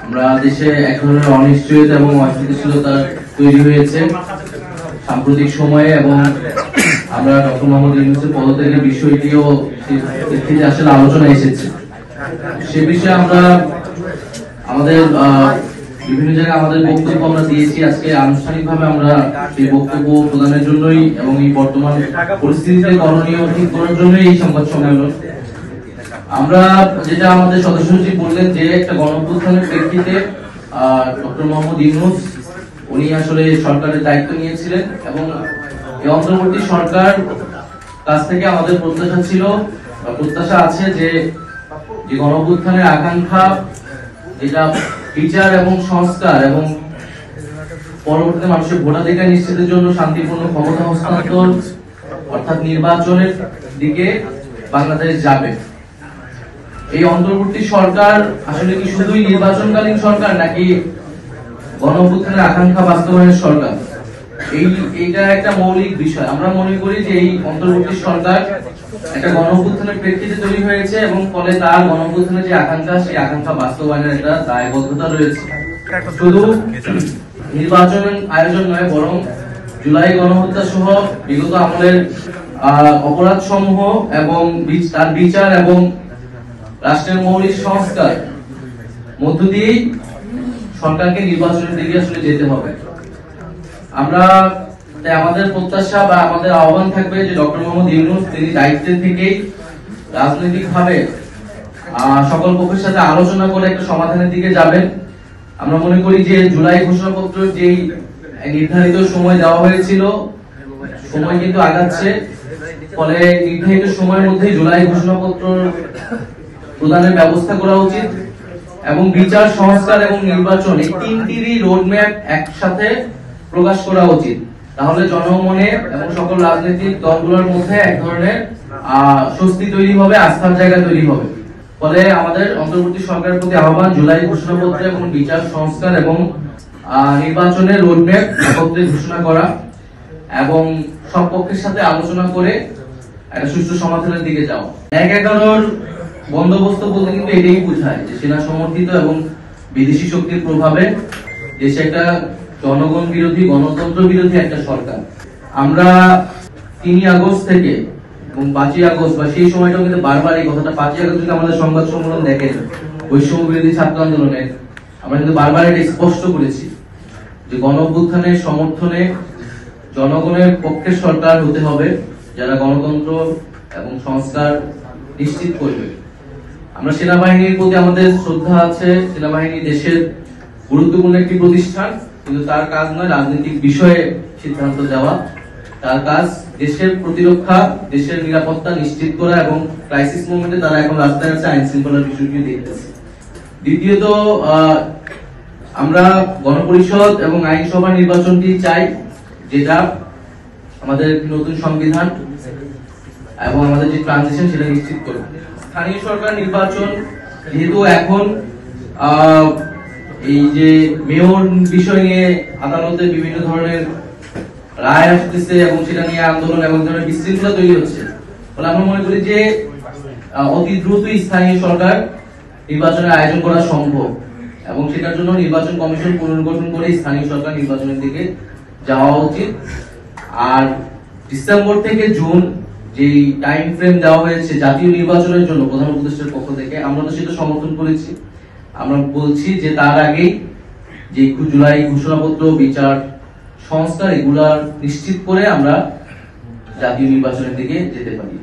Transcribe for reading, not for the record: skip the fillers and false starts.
আমরা দেশে এক ধরনের অনিশ্চয়তা এবং অস্থিতিশীলতা তৈরি হয়েছে সাম্প্রতিক সময়ে, এবং আমরা ডক্টর মোহাম্মদ ইউনূসের পদত্যাগের বিষয়টিও আসলে আলোচনা এসেছে। সে বিষয়ে আমরা আমাদের বিভিন্ন জায়গায় আমাদের বক্তব্য আমরা দিয়েছি। আজকে আনুষ্ঠানিকভাবে আমরা এই বক্তব্য প্রদানের জন্যই এবং এই বর্তমান পরিস্থিতিতে করণীয় ঠিক করার জন্যই এই সংবাদ সম্মেলন। আমরা যেটা আমাদের সদস্য সচিব বললেন যে একটা গণঅভ্যুত্থানের প্রেক্ষিতে ডক্টর মোহাম্মদ ইউনূস উনি আসলে সরকারের দায়িত্ব নিয়েছিলেন, এবং এই অন্তর্বর্তী সরকার কাছ থেকে আমাদের প্রত্যাশা আছে যে গণঅভ্যুত্থানের আকাঙ্ক্ষা, যেটা বিচার এবং সংস্কার এবং পরবর্তীতে মানুষের ভোটাধিকার নিশ্চিতের জন্য শান্তিপূর্ণ ক্ষমতা হস্তান্তর অর্থাৎ নির্বাচনের দিকে বাংলাদেশ যাবে। এই অন্তর্বর্তী সরকার আসলে কি শুধুই নির্বাচনকালীন সরকার, নাকি গণঅভ্যুত্থানের আকাঙ্ক্ষা বাস্তবায়নের সরকার? এইটা একটা মৌলিক বিষয়। আমরা মনে করি যে এই অন্তর্বর্তী সরকার একটা গণঅভ্যুত্থানের প্রেক্ষিতে তৈরি হয়েছে, এবং ফলে তার গণঅভ্যুত্থানের যে আকাঙ্ক্ষা, সেই আকাঙ্ক্ষা বাস্তবায়নের একটা দায়বদ্ধতা রয়েছে। শুধু নির্বাচন আয়োজন নয়, বরং জুলাই গণহত্যা সহ বিগত আমলের অপরাধ সমূহ এবং তার বিচার এবং রাষ্ট্রের মৌলিক সংস্কার মধ্য দিয়েই সরকারকে নির্বাচনের দিকে আসলে যেতে হবে। আমাদের প্রত্যাশা বা আমাদের আহ্বান থাকবে যে ডক্টর মোহাম্মদ ইউনূস তিনি দায়িত্বে থেকেই রাজনৈতিকভাবে সকল পক্ষের সাথে আলোচনা করে একটা সমাধানের দিকে যাবেন। আমরা মনে করি যে জুলাই ঘোষণাপত্র যেই নির্ধারিত সময় দেওয়া হয়েছিল, সময় কিন্তু আগাচ্ছে, ফলে নির্ধারিত সময়ের মধ্যে জুলাই ঘোষণাপত্র প্রদানের ব্যবস্থা করা উচিত, এবং বিচার, সংস্কার এবং নির্বাচন এই তিনটিরই রোডম্যাপ একসাথে প্রকাশ করা উচিত। তাহলে জনমনে এবং সকল রাজনৈতিক দলগুলোর মধ্যে এক ধরনের স্বস্তি তৈরি হবে, আস্থার জায়গা তৈরি হবে। ফলে আমাদের অন্তর্বর্তী সরকারের প্রতি আহ্বান, জুলাই ঘোষণাপত্র এবং বিচার, সংস্কার এবং নির্বাচনের রোডম্যাপ একত্রে ঘোষণা করা, এবং সব পক্ষের সাথে আলোচনা করে একটা সুষ্ঠু সমাধানের দিকে যাওয়া। ১/১১ বন্দোবস্ত বলতে কিন্তু এটাই বোঝায় যে সেনা সমর্থিত এবং বিদেশি শক্তির প্রভাবে দেশে একটা জনগণ বিরোধী, গণতন্ত্র বিরোধী একটা সরকার। আমরা ৩ আগস্ট থেকে এবং ৫ই আগস্ট বা সেই সময়টাও কিন্তু বারবার এই কথাটা, ৫ই আগস্ট যদি আমাদের সংবাদ সম্মেলন দেখেন বৈষম্য বিরোধী ছাত্র আন্দোলনে, আমরা কিন্তু বারবার এটা স্পষ্ট করেছি যে গণঅভ্যুত্থানের সমর্থনে জনগণের পক্ষের সরকার হতে হবে, যারা গণতন্ত্র এবং সংস্কার নিশ্চিত করবে। আমরা সেনাবাহিনীর প্রতি আমাদের শ্রদ্ধা আছে। সেনাবাহিনী দেশের গুরুত্বপূর্ণ একটি প্রতিষ্ঠান, কিন্তু তার কাজ নয় রাজনৈতিক বিষয়ে সিদ্ধান্ত দেওয়া। তার কাজ দেশের প্রতিরক্ষা, দেশের নিরাপত্তা নিশ্চিত করা, এবং ক্রাইসিস মোমেন্টে তারা এখন রাস্তায় আছে আইন শৃঙ্খলার বিষয়টি দেখতেছে। দ্বিতীয়ত, আমরা গণপরিষদ এবং আইনসভা নির্বাচনটি চাই, যেটা আমাদের নতুন সংবিধান এবং আমাদের যে ট্রানজিশন সেটা নিশ্চিত করবে। স্থানীয় সরকার নির্বাচন যেহেতু এখন এই যে মেয়র বিষয় নিয়ে আদালতে বিভিন্ন ধরনের রায় আসতেছে এবং সেটা নিয়ে আন্দোলন এবং ধরনের বিশৃঙ্খলা তৈরি হচ্ছে, ফলে আমরা মনে করি যে অতি দ্রুতই স্থানীয় সরকার নির্বাচনের আয়োজন করা সম্ভব, এবং সেটার জন্য নির্বাচন কমিশন পুনর্গঠন করে স্থানীয় সরকার নির্বাচনের দিকে যাওয়া উচিত। আর ডিসেম্বর থেকে জুন যে টাইম ফ্রেম দেওয়া হয়েছে জাতীয় নির্বাচনের জন্য প্রধান উপদেষ্টার পক্ষ থেকে, আমরা তো সেটা সমর্থন করেছি। আমরা বলছি যে তার আগেই যে জুলাই ঘোষণাপত্র, বিচার, সংস্কার এগুলা নিশ্চিত করে আমরা জাতীয় নির্বাচনের দিকে যেতে পারি।